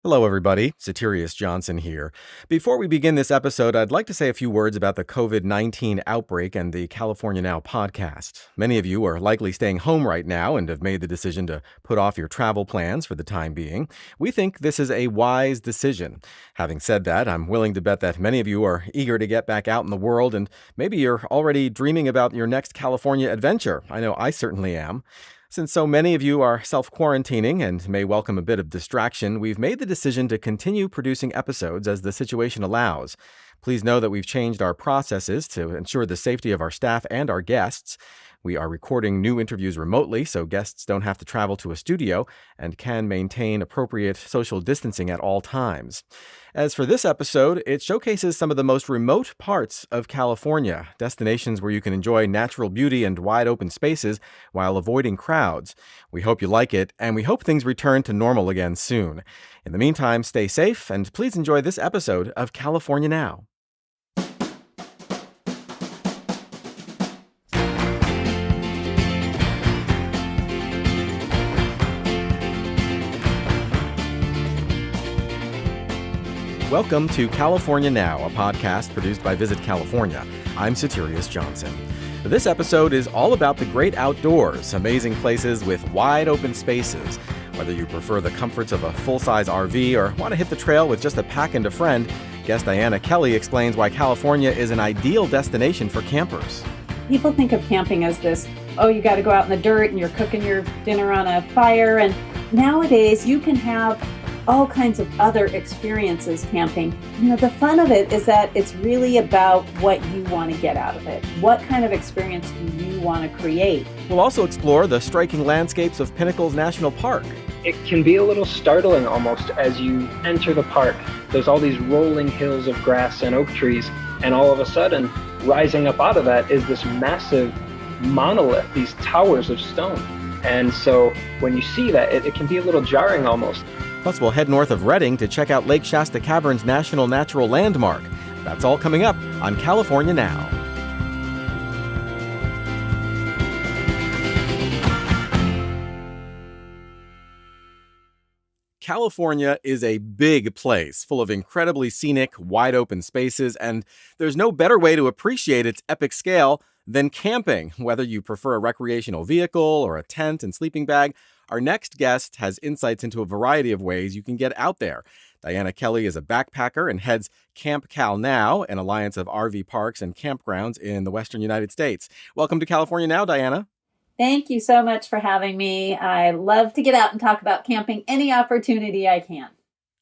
Hello, everybody. Soterios Johnson here. Before we begin this episode, I'd like to say a few words about the COVID-19 outbreak and the CampCalNOW podcast. Many of you are likely staying home right now and have made the decision to put off your travel plans for the time being. We think this is a wise decision. Having said that, I'm willing to bet that many of you are eager to get back out in the world, and maybe you're already dreaming about your next California adventure. I know I certainly am. Since so many of you are self-quarantining and may welcome a bit of distraction, we've made the decision to continue producing episodes as the situation allows. Please know that we've changed our processes to ensure the safety of our staff and our guests. We are recording new interviews remotely, so guests don't have to travel to a studio and can maintain appropriate social distancing at all times. As for this episode, it showcases some of the most remote parts of California, destinations where you can enjoy natural beauty and wide open spaces while avoiding crowds. We hope you like it, and we hope things return to normal again soon. In the meantime, stay safe, and please enjoy this episode of California Now. Welcome to California Now, a podcast produced by Visit California. I'm Soterios Johnson. This episode is all about the great outdoors, amazing places with wide open spaces. Whether you prefer the comforts of a full-size RV or want to hit the trail with just a pack and a friend, guest Dyana Kelley explains why California is an ideal destination for campers. People think of camping as this, you got to go out in the dirt and you're cooking your dinner on a fire. And nowadays you can have all kinds of other experiences camping. The fun of it is that it's really about what you want to get out of it. What kind of experience do you want to create? We'll also explore the striking landscapes of Pinnacles National Park. It can be a little startling almost as you enter the park. There's all these rolling hills of grass and oak trees, and all of a sudden, rising up out of that is this massive monolith, these towers of stone. And so when you see that, it can be a little jarring almost. Plus, we'll head north of Redding to check out Lake Shasta Cavern's National Natural Landmark. That's all coming up on California Now. California is a big place full of incredibly scenic, wide-open spaces, and there's no better way to appreciate its epic scale than camping. Whether you prefer a recreational vehicle or a tent and sleeping bag, our next guest has insights into a variety of ways you can get out there. Dyana Kelley is a backpacker and heads CampCalNOW, an alliance of RV parks and campgrounds in the Western United States. Welcome to California Now, Dyana. Thank you so much for having me. I love to get out and talk about camping any opportunity I can.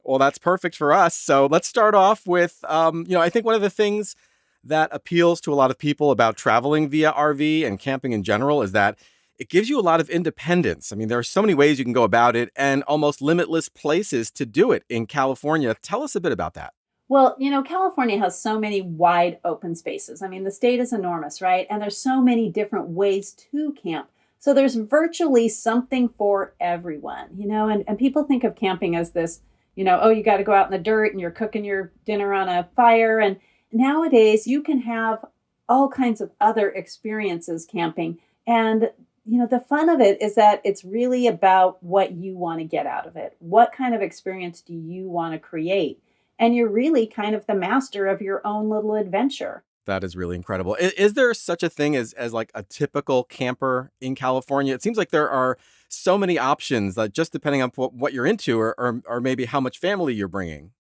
Well, that's perfect for us. So let's start off with, I think one of the things that appeals to a lot of people about traveling via RV and camping in general is that it gives you a lot of independence. I mean, there are so many ways you can go about it and almost limitless places to do it in California. Tell us a bit about that. Well, California has so many wide open spaces. I mean, the state is enormous, right? And there's so many different ways to camp. So there's virtually something for everyone, and people think of camping as this, you got to go out in the dirt and you're cooking your dinner on a fire. And nowadays you can have all kinds of other experiences camping. And the fun of it is that it's really about what you want to get out of it. What kind of experience do you want to create? And you're really kind of the master of your own little adventure. That is really incredible. Is there such a thing as like a typical camper in California? It seems like there are so many options, like just depending on what you're into or maybe how much family you're bringing.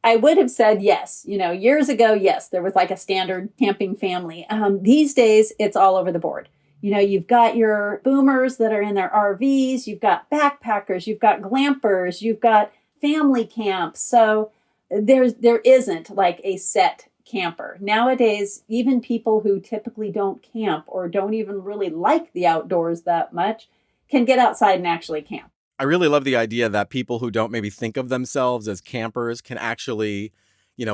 I would have said yes. Years ago, yes, there was like a standard camping family. These days, it's all over the board. You've got your boomers that are in their RVs, you've got backpackers, you've got glampers, you've got family camps. So there isn't like a set camper. Nowadays, even people who typically don't camp or don't even really like the outdoors that much can get outside and actually camp. I really love the idea that people who don't maybe think of themselves as campers can actually,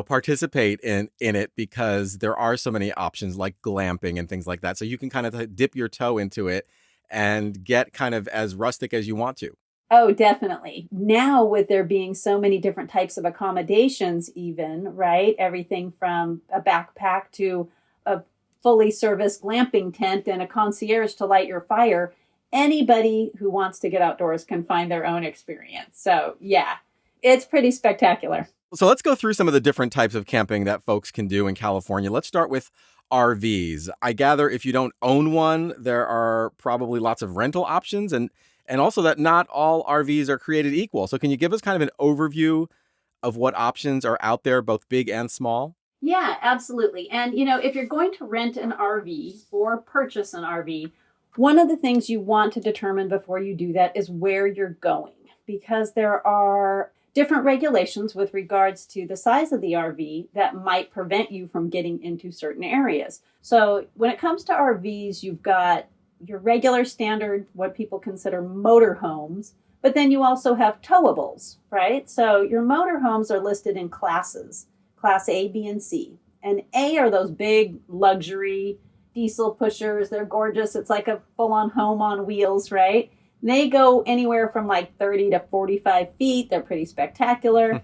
participate in it because there are so many options like glamping and things like that. So you can kind of dip your toe into it and get kind of as rustic as you want to. Oh, definitely. Now with there being so many different types of accommodations even, right? Everything from a backpack to a fully serviced glamping tent and a concierge to light your fire. anybody who wants to get outdoors can find their own experience. So yeah, it's pretty spectacular. So let's go through some of the different types of camping that folks can do in California. Let's start with RVs. I gather if you don't own one, there are probably lots of rental options, and also that not all RVs are created equal. So can you give us kind of an overview of what options are out there, both big and small? Yeah, absolutely. And, you know, if you're going to rent an RV or purchase an RV, one of the things you want to determine before you do that is where you're going, because there are different regulations with regards to the size of the RV that might prevent you from getting into certain areas. So when it comes to RVs, you've got your regular standard, what people consider motorhomes, but then you also have towables, right? So your motorhomes are listed in classes, class A, B, and C. And A are those big luxury diesel pushers. They're gorgeous. It's like a full-on home on wheels, right? They go anywhere from like 30 to 45 feet. They're pretty spectacular.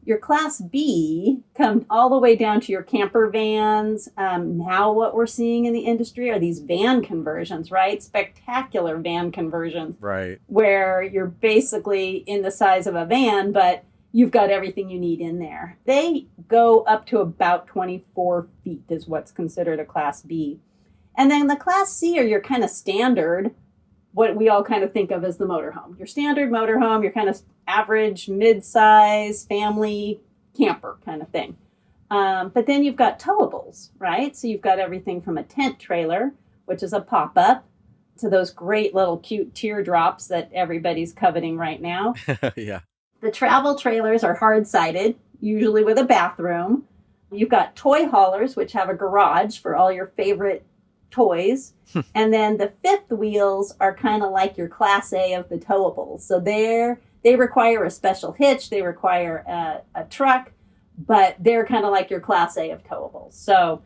Your class B come all the way down to your camper vans. Now what we're seeing in the industry are these van conversions, right? Spectacular van conversions. Right. Where you're basically in the size of a van, but you've got everything you need in there. They go up to about 24 feet is what's considered a class B. And then the class C are your kind of standard, what we all kind of think of as the motorhome. Your standard motorhome, your kind of average, mid-size, family camper kind of thing. But then you've got towables, right? So you've got everything from a tent trailer, which is a pop-up, to those great little cute teardrops that everybody's coveting right now. Yeah. The travel trailers are hard-sided, usually with a bathroom. You've got toy haulers, which have a garage for all your favorite toys. And then the fifth wheels are kind of like your class A of the towables. So they require a special hitch. They require a truck, but they're kind of like your class A of towables. So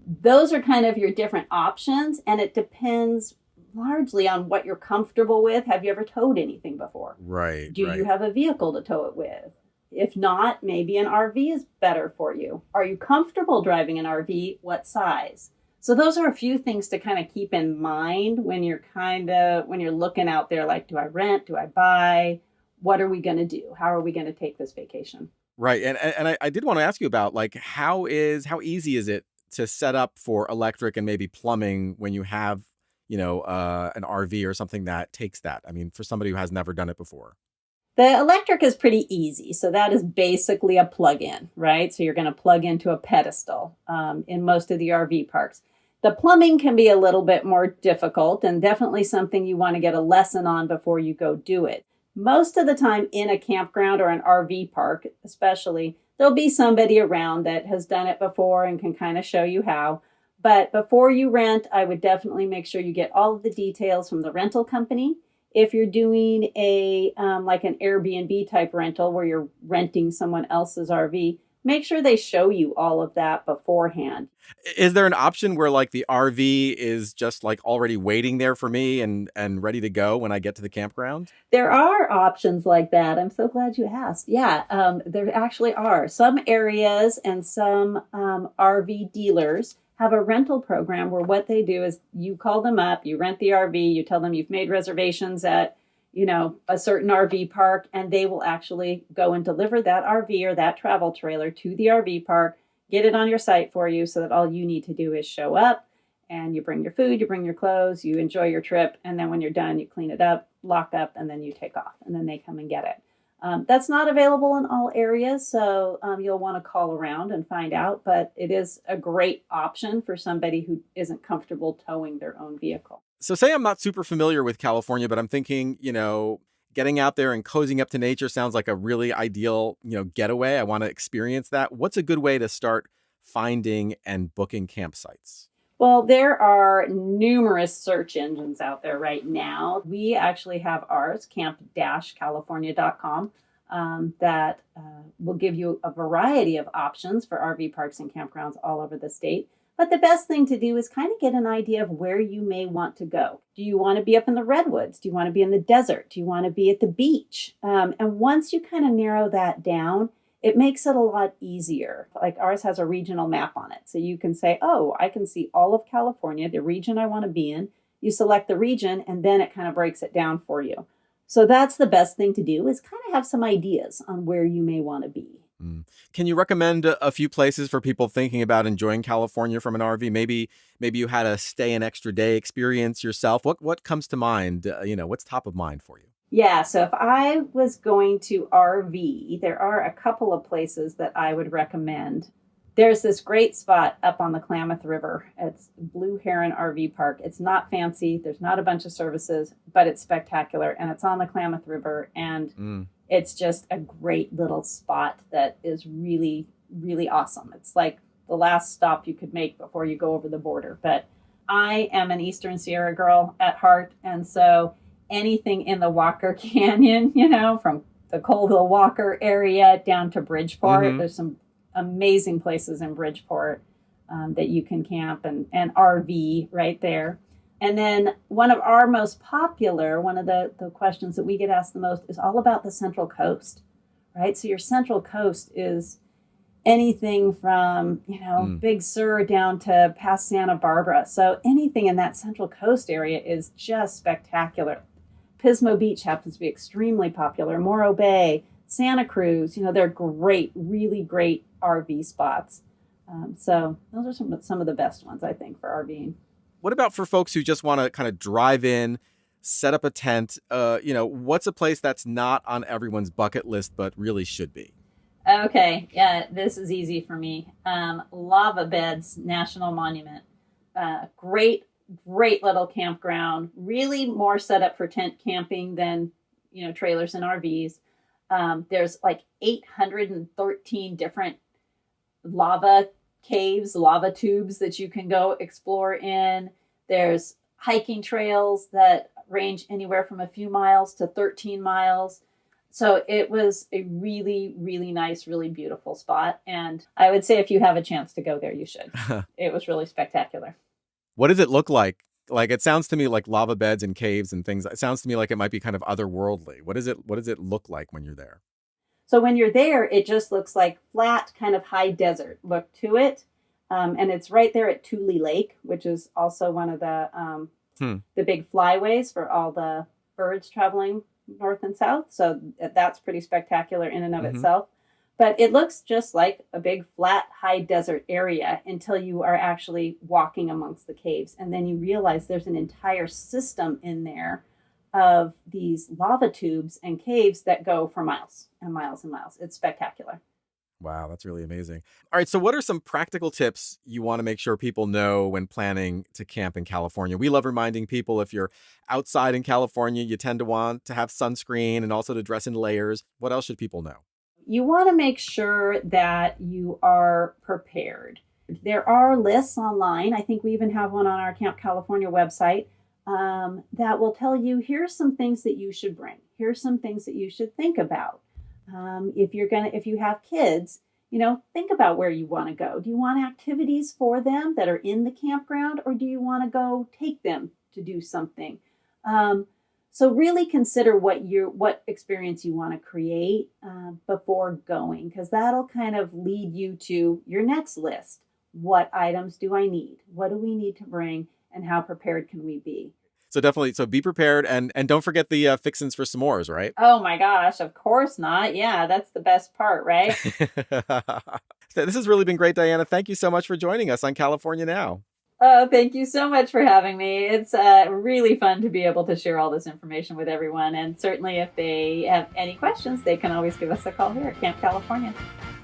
those are kind of your different options, and it depends largely on what you're comfortable with. Have you ever towed anything before? Right. Do you have a vehicle to tow it with? If not, maybe an RV is better for you. Are you comfortable driving an RV? What size? So those are a few things to kind of keep in mind when you're looking out there, like, do I rent? Do I buy? What are we going to do? How are we going to take this vacation? Right. And I did want to ask you about, like, how easy is it to set up for electric and maybe plumbing when you have, an RV or something that takes that? I mean, for somebody who has never done it before. The electric is pretty easy. So that is basically a plug-in, right? So you're going to plug into a pedestal in most of the RV parks. The plumbing can be a little bit more difficult and definitely something you want to get a lesson on before you go do it. Most of the time in a campground or an RV park, especially, there'll be somebody around that has done it before and can kind of show you how. But before you rent, I would definitely make sure you get all of the details from the rental company. If you're doing like an Airbnb type rental where you're renting someone else's RV, make sure they show you all of that beforehand. Is there an option where, like, the RV is just like already waiting there for me and ready to go when I get to the campground? There are options like that. I'm so glad you asked. Yeah, there actually are. Some areas and some RV dealers have a rental program where what they do is you call them up, you rent the RV, you tell them you've made reservations at, a certain RV park, and they will actually go and deliver that RV or that travel trailer to the RV park, get it on your site for you so that all you need to do is show up and you bring your food, you bring your clothes, you enjoy your trip, and then when you're done, you clean it up, lock up, and then you take off, and then they come and get it. That's not available in all areas, so you'll want to call around and find out, but it is a great option for somebody who isn't comfortable towing their own vehicle. So say I'm not super familiar with California, but I'm thinking, getting out there and cozying up to nature sounds like a really ideal, getaway. I want to experience that. What's a good way to start finding and booking campsites? Well, there are numerous search engines out there right now. We actually have ours, camp-california.com, that will give you a variety of options for RV parks and campgrounds all over the state. But the best thing to do is kind of get an idea of where you may want to go. Do you want to be up in the redwoods? Do you want to be in the desert? Do you want to be at the beach? And once you kind of narrow that down, it makes it a lot easier. Like ours has a regional map on it. So you can say, oh, I can see all of California, the region I want to be in. you select the region, and then it kind of breaks it down for you. So that's the best thing to do, is kind of have some ideas on where you may want to be. Can you recommend a few places for people thinking about enjoying California from an RV? Maybe you had a stay an extra day experience yourself. What comes to mind? What's top of mind for you? Yeah, so if I was going to RV, there are a couple of places that I would recommend. There's this great spot up on the Klamath River. It's Blue Heron RV Park. It's not fancy. There's not a bunch of services, but it's spectacular. And it's on the Klamath River. And it's just a great little spot that is really, really awesome. It's like the last stop you could make before you go over the border. But I am an Eastern Sierra girl at heart. And so anything in the Walker Canyon, from the Colville Walker area down to Bridgeport, there's some amazing places in Bridgeport that you can camp and RV right there. And then one of our most popular, one of the questions that we get asked the most is all about the Central Coast, right? So your Central Coast is anything from, Big Sur down to past Santa Barbara. So anything in that Central Coast area is just spectacular. Pismo Beach happens to be extremely popular. Morro Bay, Santa Cruz, they're great, really great RV spots. So those are some of the best ones, I think, for RVing. What about for folks who just want to kind of drive in, set up a tent? What's a place that's not on everyone's bucket list, but really should be? Okay. Yeah, this is easy for me. Lava Beds National Monument. Great little campground, really more set up for tent camping than, trailers and RVs. There's like 813 different lava caves, lava tubes that you can go explore in. There's hiking trails that range anywhere from a few miles to 13 miles. So it was a really, really nice, really beautiful spot. And I would say if you have a chance to go there, you should. It was really spectacular. What does it look like? Like, it sounds to me like lava beds and caves and things. It sounds to me like it might be kind of otherworldly. What does it look like when you're there? So when you're there, it just looks like flat, kind of high desert look to it. And it's right there at Tule Lake, which is also one of the big flyways for all the birds traveling north and south. So that's pretty spectacular in and of itself. But it looks just like a big flat, high desert area until you are actually walking amongst the caves. And then you realize there's an entire system in there of these lava tubes and caves that go for miles and miles and miles. It's spectacular. Wow, that's really amazing. All right, so what are some practical tips you want to make sure people know when planning to camp in California? We love reminding people if you're outside in California, you tend to want to have sunscreen and also to dress in layers. What else should people know? You want to make sure that you are prepared. There are lists online. I think we even have one on our Camp California website that will tell you, here's some things that you should bring. Here's some things that you should think about. If you have kids, think about where you want to go. Do you want activities for them that are in the campground, or do you want to go take them to do something? So really consider what experience you want to create before going, because that'll kind of lead you to your next list. What items do I need? What do we need to bring? And how prepared can we be? So definitely, be prepared and don't forget the fixins for s'mores, right? Oh my gosh, of course not. Yeah, that's the best part, right? This has really been great, Dyana. Thank you so much for joining us on California Now. Oh, thank you so much for having me. It's really fun to be able to share all this information with everyone. And certainly if they have any questions, they can always give us a call here at Camp California.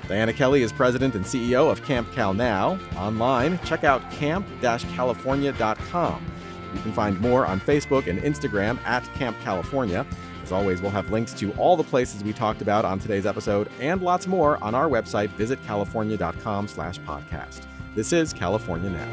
Dyana Kelley is president and CEO of CampCalNOW. Online, check out camp-california.com. You can find more on Facebook and Instagram at Camp California. As always, we'll have links to all the places we talked about on today's episode and lots more on our website, visitcalifornia.com/podcast. This is California Now.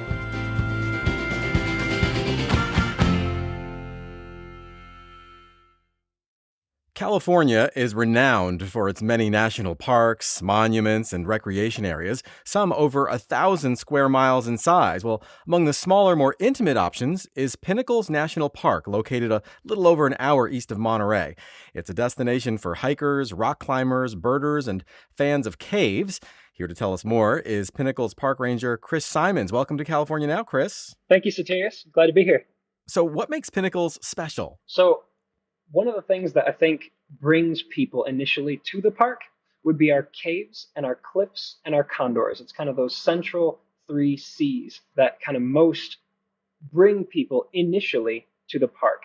California is renowned for its many national parks, monuments, and recreation areas, some over 1,000 square miles in size. Well, among the smaller, more intimate options is Pinnacles National Park, located a little over an hour east of Monterey. It's a destination for hikers, rock climbers, birders, and fans of caves. Here to tell us more is Pinnacles Park Ranger Chris Symons. Welcome to California Now, Chris. Thank you, Soterios. Glad to be here. So, what makes Pinnacles special? So one of the things that I think brings people initially to the park would be our caves and our cliffs and our condors. It's kind of those central three C's that kind of most bring people initially to the park.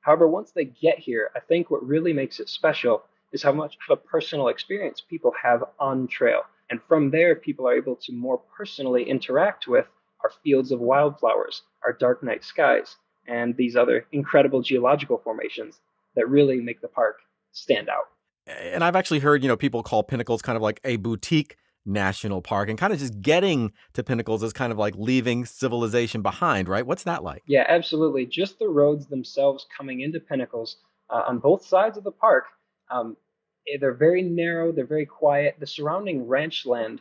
However, once they get here, I think what really makes it special is how much of a personal experience people have on trail. And from there, people are able to more personally interact with our fields of wildflowers, our dark night skies, and these other incredible geological formations that really make the park stand out. And I've actually heard, people call Pinnacles kind of like a boutique national park, and kind of just getting to Pinnacles is kind of like leaving civilization behind, right? What's that like? Yeah, absolutely. Just the roads themselves coming into Pinnacles on both sides of the park, um, they're very narrow, they're very quiet. The surrounding ranch land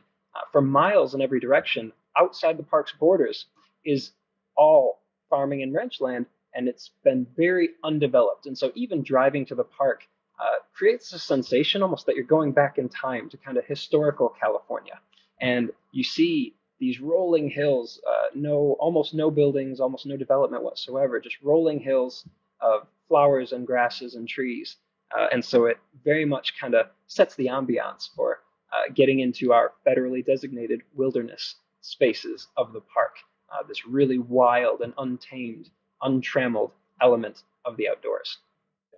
for miles in every direction outside the park's borders is all farming and ranch land, and it's been very undeveloped. And so even driving to the park creates a sensation almost that you're going back in time to kind of historical California. And you see these rolling hills, almost no buildings, almost no development whatsoever, just rolling hills of flowers and grasses and trees. And so it very much kind of sets the ambiance for getting into our federally designated wilderness spaces of the park, this really wild and untamed, untrammeled element of the outdoors.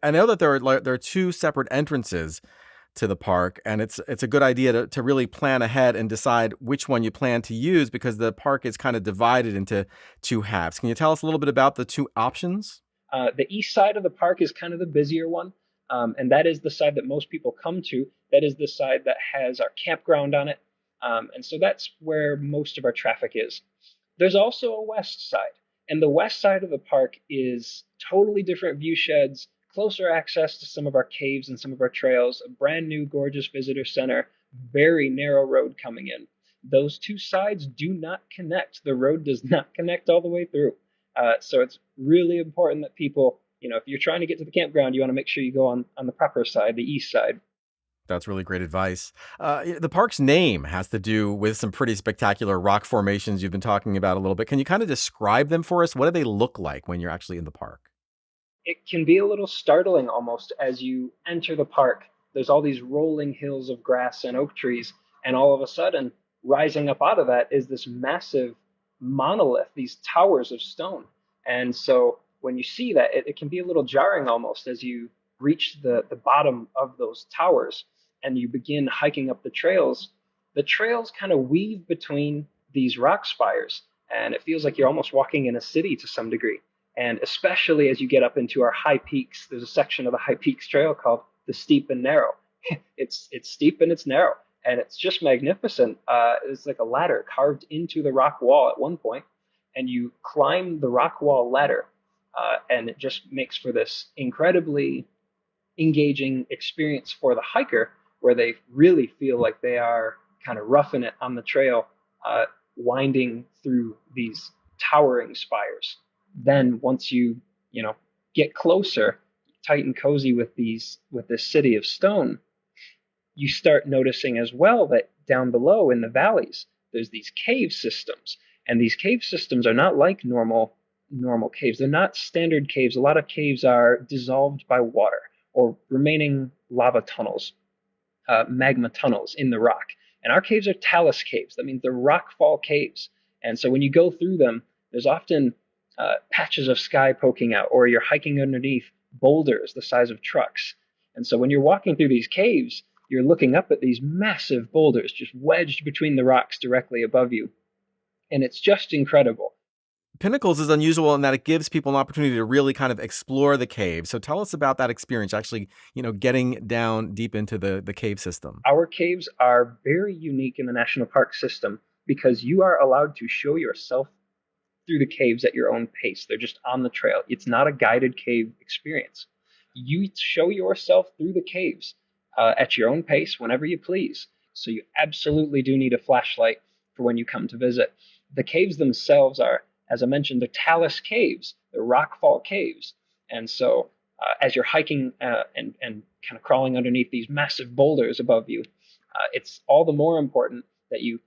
I know that there are two separate entrances to the park, and it's a good idea to really plan ahead and decide which one you plan to use, because the park is kind of divided into two halves. Can you tell us a little bit about the two options? The east side of the park is kind of the busier one, and that is the side that most people come to. That is the side that has our campground on it, and so that's where most of our traffic is. There's also a west side, and the west side of the park is totally different view sheds, closer access to some of our caves and some of our trails, a brand new gorgeous visitor center, very narrow road coming in. Those two sides do not connect. The road does not connect all the way through. So it's really important that people, if you're trying to get to the campground, you want to make sure you go on the proper side, the east side. That's really great advice. The park's name has to do with some pretty spectacular rock formations you've been talking about a little bit. Can you kind of describe them for us? What do they look like when you're actually in the park? It can be a little startling almost as you enter the park. There's all these rolling hills of grass and oak trees, and all of a sudden, rising up out of that is this massive monolith, these towers of stone. And so when you see that, it can be a little jarring almost as you reach the bottom of those towers and you begin hiking up the trails. The trails kind of weave between these rock spires, and it feels like you're almost walking in a city to some degree. And especially as you get up into our high peaks, there's a section of the High Peaks Trail called the Steep and Narrow. It's steep and it's narrow, and it's just magnificent. It's like a ladder carved into the rock wall at one point, and you climb the rock wall ladder, and it just makes for this incredibly engaging experience for the hiker, where they really feel like they are kind of roughing it on the trail, winding through these towering spires. Then once you get closer, tight and cozy with this city of stone, you start noticing as well that down below in the valleys there's these cave systems, and these cave systems are not like normal caves. They're not standard caves. A lot of caves are dissolved by water or remaining lava tunnels, magma tunnels in the rock, and our caves are talus caves. That means they're rockfall caves, and so when you go through them, there's often patches of sky poking out, or you're hiking underneath boulders the size of trucks. And so when you're walking through these caves, you're looking up at these massive boulders just wedged between the rocks directly above you. And it's just incredible. Pinnacles is unusual in that it gives people an opportunity to really kind of explore the cave. So tell us about that experience, actually, getting down deep into the cave system. Our caves are very unique in the national park system because you are allowed to show yourself through the caves at your own pace. They're just on the trail. It's not a guided cave experience. You show yourself through the caves at your own pace whenever you please. So you absolutely do need a flashlight for when you come to visit. The caves themselves are, as I mentioned, they're talus caves. They're rockfall caves. And so as you're hiking and kind of crawling underneath these massive boulders above you, it's all the more important that you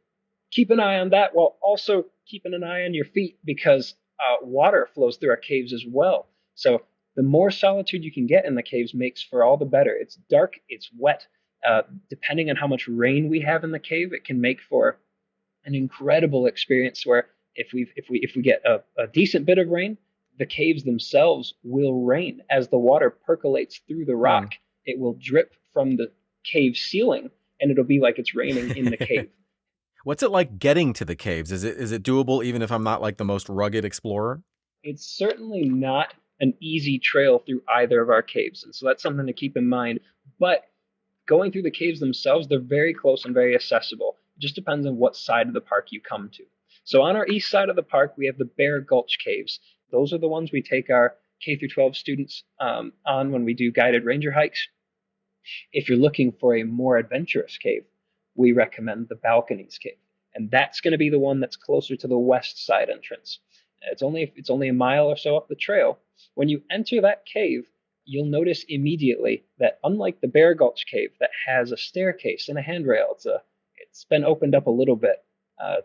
keep an eye on that while also keeping an eye on your feet, because water flows through our caves as well. So the more solitude you can get in the caves makes for all the better. It's dark, it's wet. Depending on how much rain we have in the cave, it can make for an incredible experience where if we get a decent bit of rain, the caves themselves will rain as the water percolates through the rock. It will drip from the cave ceiling, and it'll be like it's raining in the cave. What's it like getting to the caves? Is it doable even if I'm not like the most rugged explorer? It's certainly not an easy trail through either of our caves, and so that's something to keep in mind. But going through the caves themselves, they're very close and very accessible. It just depends on what side of the park you come to. So on our east side of the park, we have the Bear Gulch Caves. Those are the ones we take our K through 12 students on when we do guided ranger hikes. If you're looking for a more adventurous cave, we recommend the Balconies Cave. And that's going to be the one that's closer to the west side entrance. It's only a mile or so up the trail. When you enter that cave, you'll notice immediately that unlike the Bear Gulch Cave that has a staircase and a handrail, it's been opened up a little bit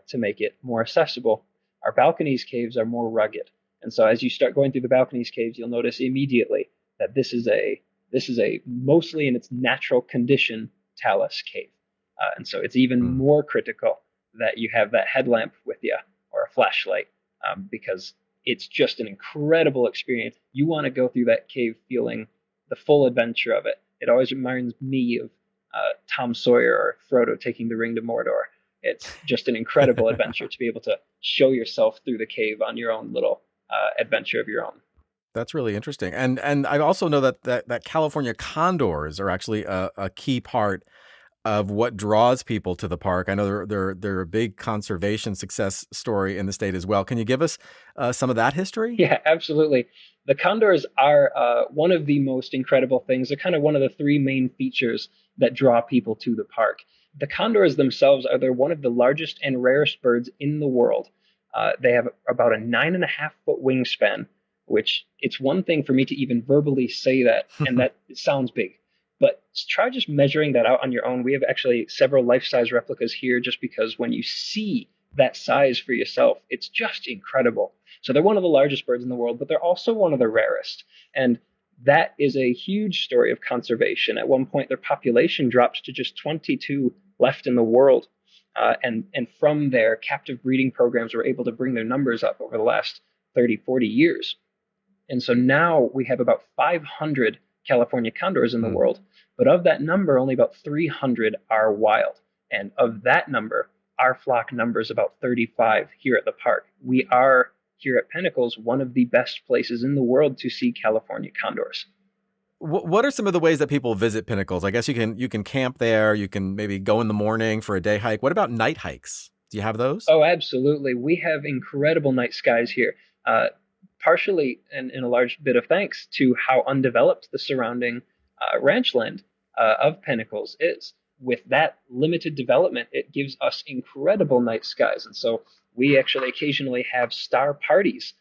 to make it more accessible. Our Balconies Caves are more rugged. And so as you start going through the Balconies Caves, you'll notice immediately that this is a mostly in its natural condition talus cave. And so it's even more critical that you have that headlamp with you or a flashlight because it's just an incredible experience. You want to go through that cave feeling the full adventure of it. It always reminds me of Tom Sawyer or Frodo taking the ring to Mordor. It's just an incredible adventure to be able to show yourself through the cave on your own little adventure of your own. That's really interesting. And I also know that California condors are actually a key part of what draws people to the park. I know they're a big conservation success story in the state as well. Can you give us some of that history? Yeah, absolutely. The condors are one of the most incredible things. They're kind of one of the three main features that draw people to the park. The condors themselves they're one of the largest and rarest birds in the world. They have about a 9.5-foot wingspan, which it's one thing for me to even verbally say that, and that it sounds big. But try just measuring that out on your own. We have actually several life-size replicas here just because when you see that size for yourself, it's just incredible. So they're one of the largest birds in the world, but they're also one of the rarest. And that is a huge story of conservation. At one point, their population dropped to just 22 left in the world. And from there, captive breeding programs were able to bring their numbers up over the last 30, 40 years. And so now we have about 500 California condors in the world, but of that number, only about 300 are wild. And of that number, our flock numbers about 35 here at the park. We are, here at Pinnacles, one of the best places in the world to see California condors. What are some of the ways that people visit Pinnacles? I guess you can camp there. You can maybe go in the morning for a day hike. What about night hikes? Do you have those? Oh, absolutely. We have incredible night skies here. Partially in a large bit of thanks to how undeveloped the surrounding ranch land of Pinnacles is. With that limited development, it gives us incredible night skies. And so we actually occasionally have star parties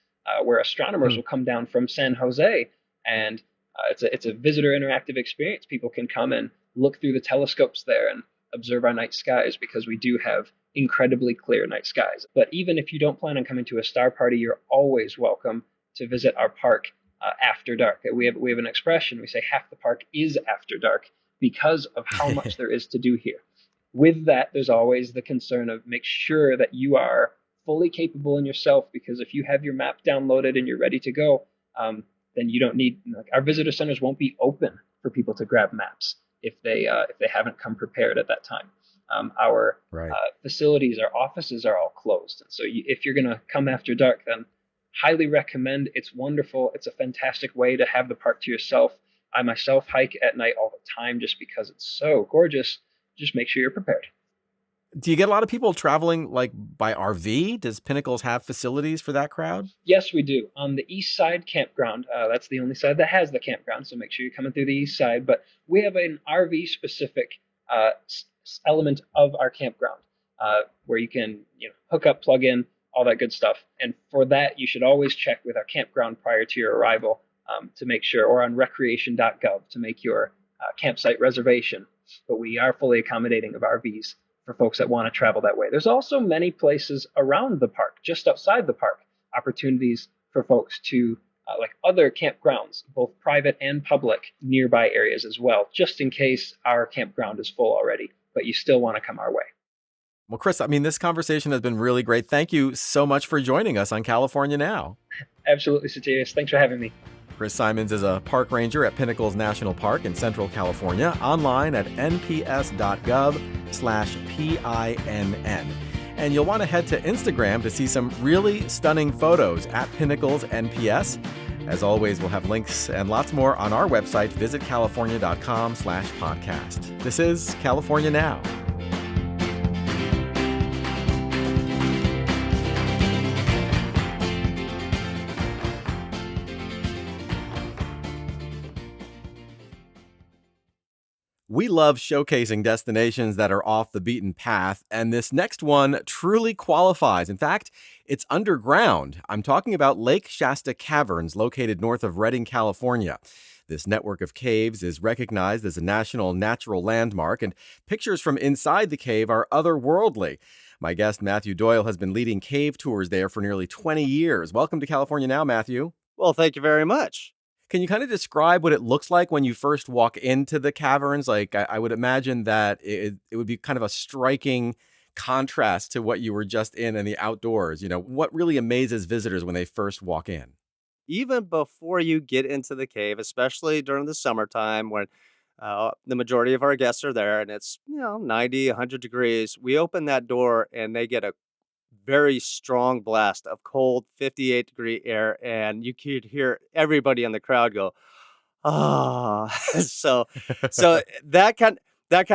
where astronomers will come down from San Jose, and it's a visitor interactive experience. People can come and look through the telescopes there and observe our night skies because we do have incredibly clear night skies. But even if you don't plan on coming to a star party, you're always welcome to visit our park after dark. We have an expression. We say half the park is after dark because of how much there is to do here. With that, there's always the concern of make sure that you are fully capable in yourself, because if you have your map downloaded and you're ready to go, then you don't need, our visitor centers won't be open for people to grab maps if they haven't come prepared at that time. Our facilities, our offices are all closed. And so if you're going to come after dark, then highly recommend. It's wonderful. It's a fantastic way to have the park to yourself. I myself hike at night all the time just because it's so gorgeous. Just make sure you're prepared. Do you get a lot of people traveling like by RV? Does Pinnacles have facilities for that crowd? Yes, we do. On the east side campground, that's the only side that has the campground, so make sure you're coming through the east side. But we have an RV-specific element of our campground where you can hook up, plug in, all that good stuff. And for that, you should always check with our campground prior to your arrival to make sure, or on recreation.gov to make your campsite reservation. But we are fully accommodating of RVs for folks that want to travel that way. There's also many places around the park, just outside the park, opportunities for folks to like other campgrounds, both private and public, nearby areas as well, just in case our campground is full already, but you still want to come our way. Well, Chris, I mean, this conversation has been really great. Thank you so much for joining us on California Now. Absolutely, Soterios. Thanks for having me. Chris Symons is a park ranger at Pinnacles National Park in Central California, online at nps.gov/PINN. And you'll want to head to Instagram to see some really stunning photos at Pinnacles NPS. As always, we'll have links and lots more on our website, visitcalifornia.com/podcast. This is California Now. We love showcasing destinations that are off the beaten path, and this next one truly qualifies. In fact, it's underground. I'm talking about Lake Shasta Caverns, located north of Redding, California. This network of caves is recognized as a national natural landmark, and pictures from inside the cave are otherworldly. My guest, Matthew Doyle, has been leading cave tours there for nearly 20 years. Welcome to California Now, Matthew. Well, thank you very much. Can you kind of describe what it looks like when you first walk into the caverns? Like, I would imagine that it would be kind of a striking contrast to what you were just in the outdoors. You know, what really amazes visitors when they first walk in? Even before you get into the cave, especially during the summertime when the majority of our guests are there and it's, 90, 100 degrees, we open that door and they get a very strong blast of cold 58-degree air, and you could hear everybody in the crowd go, "Ah!" so that kind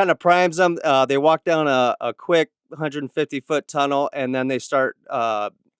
of primes them. They walk down a quick 150-foot tunnel, and then they start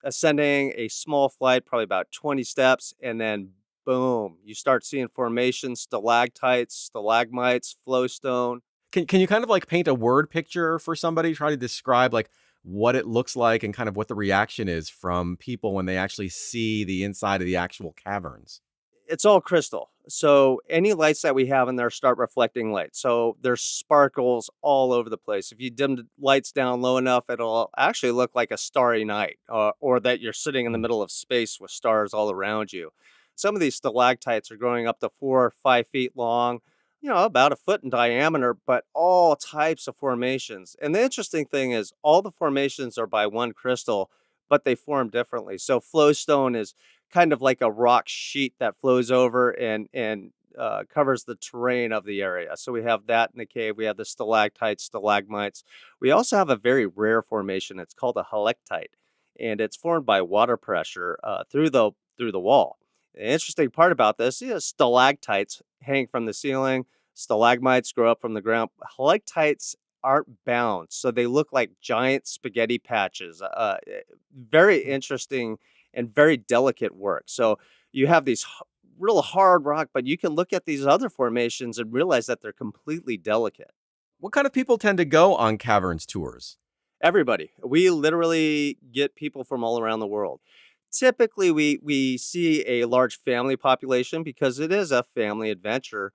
ascending a small flight, probably about 20 steps, and then boom, you start seeing formations, stalactites, stalagmites, flowstone. Can you kind of like paint a word picture for somebody? Try to describe like what it looks like and kind of what the reaction is from people when they actually see the inside of the actual caverns. It's all crystal. So any lights that we have in there start reflecting light. So there's sparkles all over the place. If you dim the lights down low enough, it'll actually look like a starry night, or that you're sitting in the middle of space with stars all around you. Some of these stalactites are growing up to 4 or 5 feet long, about a foot in diameter, but all types of formations. And the interesting thing is all the formations are by one crystal, but they form differently. So flowstone is kind of like a rock sheet that flows over and covers the terrain of the area. So we have that in the cave. We have the stalactites, stalagmites. We also have a very rare formation. It's called a halictite, and it's formed by water pressure through the wall. The interesting part about this is stalactites hang from the ceiling, stalagmites grow up from the ground. Halictites aren't bound, so they look like giant spaghetti patches. Very interesting and very delicate work. So you have these real hard rock, but you can look at these other formations and realize that they're completely delicate. What kind of people tend to go on caverns tours? Everybody. We literally get people from all around the world. Typically, we see a large family population because it is a family adventure.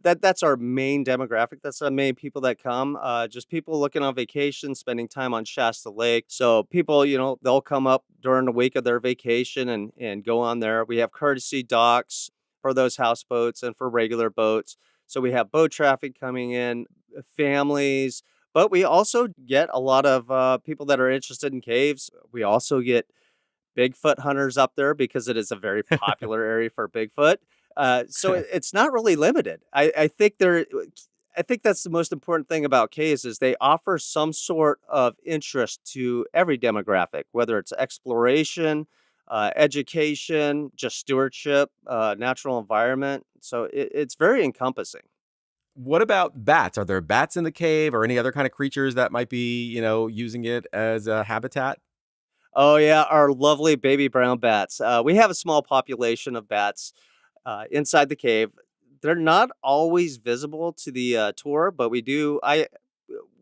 That's our main demographic. That's the main people that come. Just people looking on vacation, spending time on Shasta Lake. So people, they'll come up during the week of their vacation and go on there. We have courtesy docks for those houseboats and for regular boats. So we have boat traffic coming in, families, but we also get a lot of people that are interested in caves. We also get Bigfoot hunters up there because it is a very popular area for Bigfoot. So it's not really limited. I think that's the most important thing about caves is they offer some sort of interest to every demographic, whether it's exploration, education, just stewardship, natural environment. So it's very encompassing. What about bats? Are there bats in the cave or any other kind of creatures that might be, using it as a habitat? Oh, yeah, our lovely baby brown bats. We have a small population of bats inside the cave. They're not always visible to the tour, but we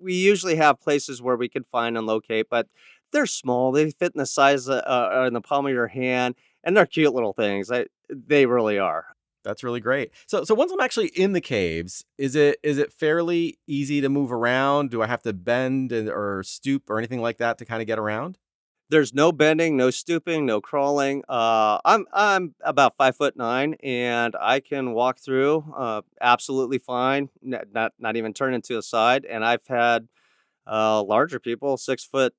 usually have places where we can find and locate, but they're small. They fit in the size in the palm of your hand, and they're cute little things. They really are. That's really great. So once I'm actually in the caves, is it fairly easy to move around? Do I have to bend or stoop or anything like that to kind of get around? There's no bending, no stooping, no crawling. I'm about 5'9", and I can walk through absolutely fine, not even turn into a side. And I've had larger people, 6'2"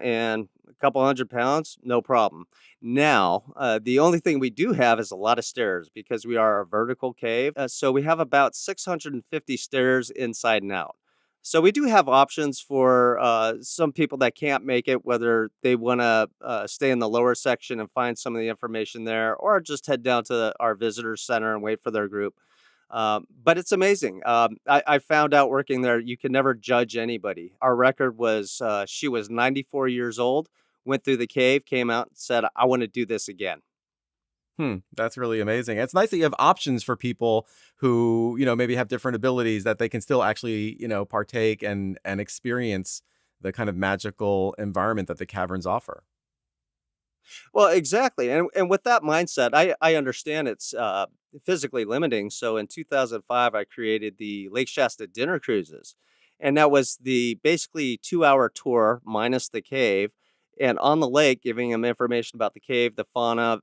and a couple 100 pounds, no problem. Now, the only thing we do have is a lot of stairs because we are a vertical cave. So we have about 650 stairs inside and out. So we do have options for some people that can't make it, whether they want to stay in the lower section and find some of the information there, or just head down to our visitor center and wait for their group. But it's amazing. I found out working there, you can never judge anybody. Our record was she was 94 years old, went through the cave, came out and said, I want to do this again. That's really amazing. It's nice that you have options for people who, maybe have different abilities that they can still actually, partake and experience the kind of magical environment that the caverns offer. Well, exactly. And with that mindset, I understand it's physically limiting. So in 2005, I created the Lake Shasta dinner cruises. And that was the basically 2-hour tour minus the cave and on the lake, giving them information about the cave, the fauna,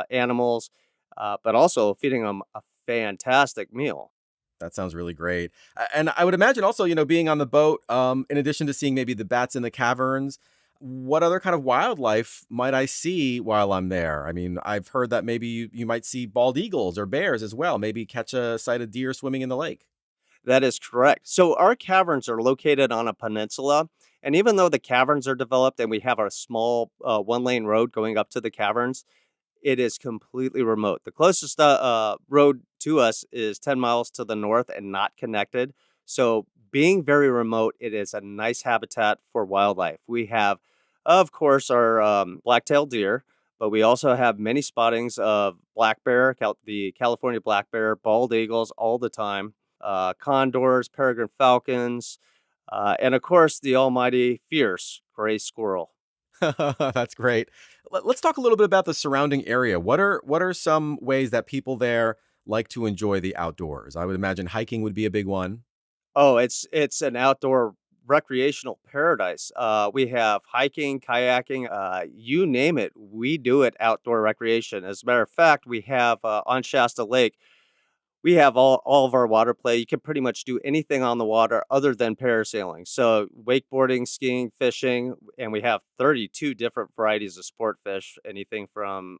animals, but also feeding them a fantastic meal. That sounds really great. And I would imagine also, being on the boat, in addition to seeing maybe the bats in the caverns, what other kind of wildlife might I see while I'm there? I mean, I've heard that maybe you might see bald eagles or bears as well, maybe catch a sight of deer swimming in the lake. That is correct. So our caverns are located on a peninsula. And even though the caverns are developed and we have a small 1-lane road going up to the caverns, it is completely remote. The closest road to us is 10 miles to the north and not connected. So being very remote, it is a nice habitat for wildlife. We have, of course, our black-tailed deer, but we also have many spottings of black bear, the California black bear, bald eagles all the time, condors, peregrine falcons, and of course, the almighty fierce gray squirrel. That's great. Let's talk a little bit about the surrounding area. What are some ways that people there like to enjoy the outdoors? I would imagine hiking would be a big one. Oh, it's an outdoor recreational paradise. We have hiking, kayaking, you name it, we do it outdoor recreation. As a matter of fact, we have on Shasta Lake, we have all of our water play. You can pretty much do anything on the water other than parasailing. So wakeboarding, skiing, fishing, and we have 32 different varieties of sport fish, anything from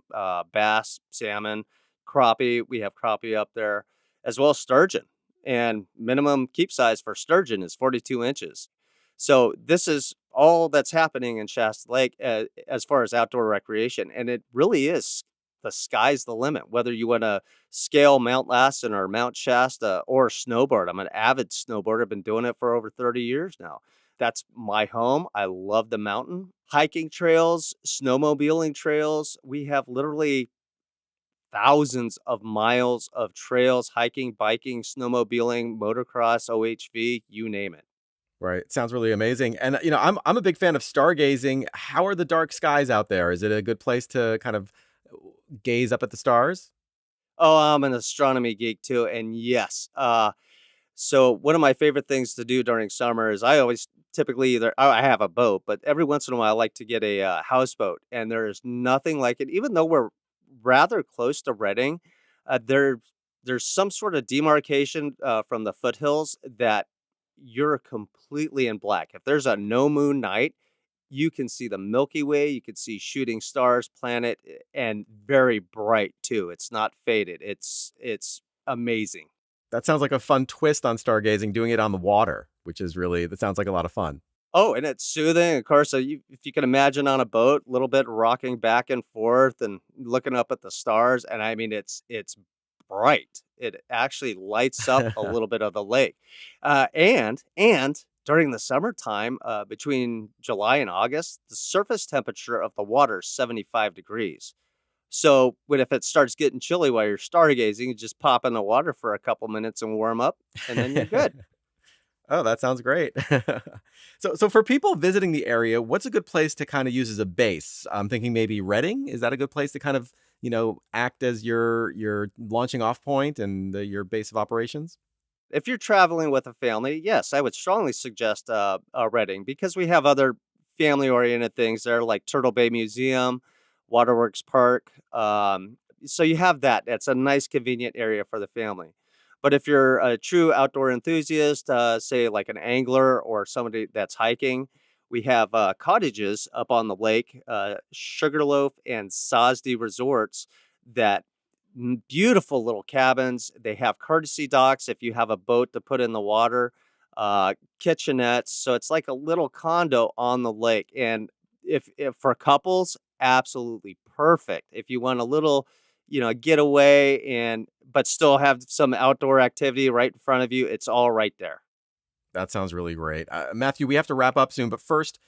bass, salmon, crappie. We have crappie up there, as well as sturgeon. And minimum keep size for sturgeon is 42 inches. So this is all that's happening in Shasta Lake as far as outdoor recreation. And it really is the sky's the limit, whether you want to scale Mount Lassen or Mount Shasta or snowboard. I'm an avid snowboarder. I've been doing it for over 30 years now. That's my home. I love the mountain. Hiking trails, snowmobiling trails. We have literally thousands of miles of trails, hiking, biking, snowmobiling, motocross, OHV, you name it. Right. Sounds really amazing. And I'm a big fan of stargazing. How are the dark skies out there? Is it a good place to kind of gaze up at the stars? Oh, I'm an astronomy geek too. And yes, so one of my favorite things to do during summer is I always typically I have a boat, but every once in a while I like to get a houseboat. And there is nothing like it, even though we're rather close to Reading. There's some sort of demarcation from the foothills that you're completely in black. If there's a no moon night, you can see the Milky Way, you can see shooting stars, planet, and very bright too. It's not faded. It's amazing. That sounds like a fun twist on stargazing, doing it on the water, that sounds like a lot of fun. Oh, and it's soothing. Of course, if you can imagine on a boat, a little bit rocking back and forth and looking up at the stars, and I mean it's bright. It actually lights up a little bit of the lake, and during the summertime, between July and August, the surface temperature of the water is 75 degrees. So if it starts getting chilly while you're stargazing, you just pop in the water for a couple minutes and warm up, and then you're good. Oh, that sounds great. So for people visiting the area, what's a good place to kind of use as a base? I'm thinking maybe Reading. Is that a good place to kind of, act as your launching off point and your base of operations? If you're traveling with a family, yes, I would strongly suggest Reading because we have other family-oriented things there, like Turtle Bay Museum, Waterworks Park. So you have that. It's a nice, convenient area for the family. But if you're a true outdoor enthusiast, say like an angler or somebody that's hiking, we have cottages up on the lake, Sugarloaf and Sosdy resorts that beautiful little cabins. They have courtesy docks if you have a boat to put in the water, kitchenettes. So it's like a little condo on the lake. And if for couples, absolutely perfect. If you want a little, getaway but still have some outdoor activity right in front of you, it's all right there. That sounds really great. Matthew, we have to wrap up soon, but first,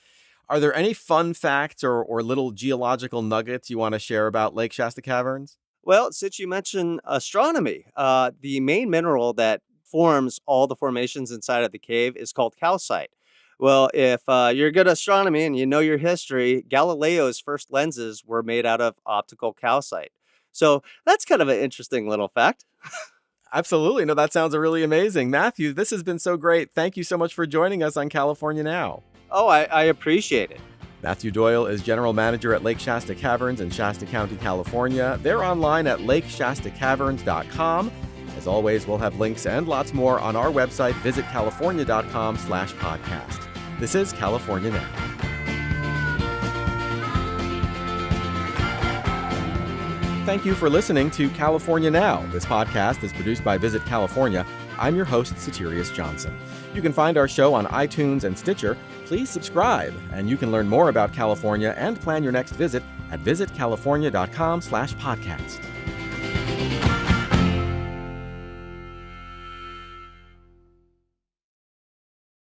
are there any fun facts or little geological nuggets you want to share about Lake Shasta Caverns? Well, since you mentioned astronomy, the main mineral that forms all the formations inside of the cave is called calcite. Well, if you're good at astronomy and you know your history, Galileo's first lenses were made out of optical calcite. So that's kind of an interesting little fact. Absolutely. No, that sounds really amazing. Matthew, this has been so great. Thank you so much for joining us on California Now. Oh, I appreciate it. Matthew Doyle is general manager at Lake Shasta Caverns in Shasta County, California. They're online at lakeshastacaverns.com. As always, we'll have links and lots more on our website, visitcalifornia.com/podcast. This is California Now. Thank you for listening to California Now. This podcast is produced by Visit California. I'm your host, Soterios Johnson. You can find our show on iTunes and Stitcher. Please subscribe, and you can learn more about California and plan your next visit at visitcalifornia.com/podcast.